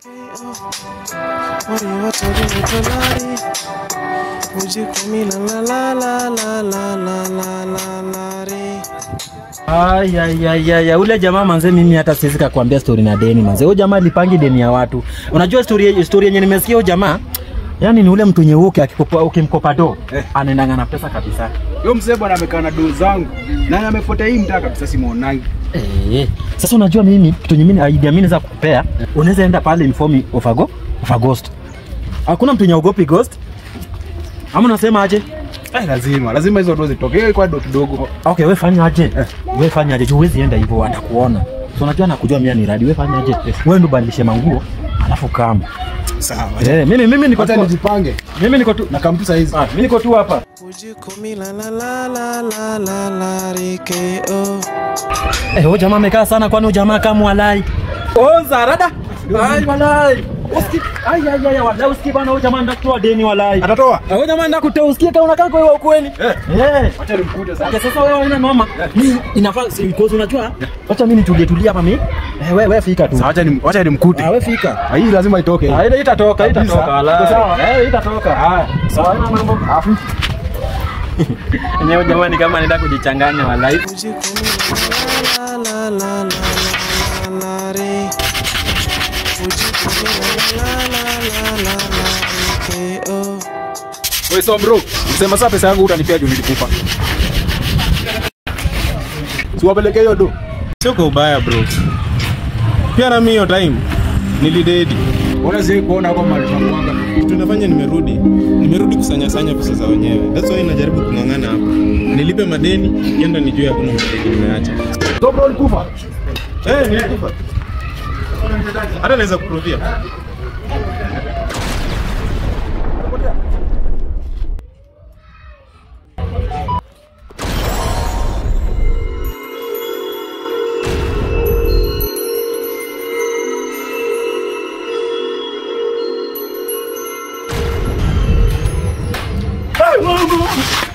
Ay, ule jamaa manze, mimi hata siwezi kukuambia story na deni manze. Huyo jamaa alipangi deni ya watu. Unajua story yenye nimesikia huyo jamaa, yani ni ule mtu nyeuke ukimkopa do, anaendanga na pesa kabisa. Yule mzee bwana amekaa na do zangu. Na amefuata hii mtaka kabisa simuonangi. Sasa unajua mimi kitu nyingine idea mimi naweza kukupea, unaweza enda pale inform of a ghost. Hakuna mtu nyaogopi ghost. Ama unasema aje? Lazima hizo do zitoke kwa do kidogo. Okay, wewe fanya aje? Wewe fanya aje? Huwezi enda hivyo atakuona. So unajua nakujua mimi ni radi. Wewe fanya aje? Wewe ndo badilishe manguo, alafu kama. Sawa. Mimi niko tu nijipange. Mimi niko tu na kampusa hizi. Mimi niko tu hapa. Huyo jamaa amekaa sana, kwani huyo jamaa kama walai. Zarada. Ai walai. Ai walai usikie bana, huyo jamaa ndio kutoa deni walai. Atatoa? Huyo jamaa ndio kutoa, usikie kama unakaa kwa hiyo kweli. Acha nimkute sasa. Sasa wewe una mama. Mimi inafaa because unajua? Acha mimi nitulie hapa mimi. Wewe fika tu. Acha nimkute. Wewe fika. Hii lazima itoke. Ile itatoka walai. Sawa. Itatoka. Haya. Sawa mambo. Afu. Nyewe jamani kama anaenda kujichanganya walai. Wewe so bro, sema sasa pesa yangu utanipea juu nilikupa. Siwapeleke hiyo do. Sio kwa ubaya bro. Pia na mimi hiyo time nilidedi. Unaweza kuona kama alishamwanga. Tunafanya nimerudi kusanya pesa za wenyewe. That's why najaribu kungangana hapa. Nilipe madeni, yenda nijue hakuna madeni nimeacha. So bro ulikufa? Nilikufa. Hata naweza kupruvia. Hey,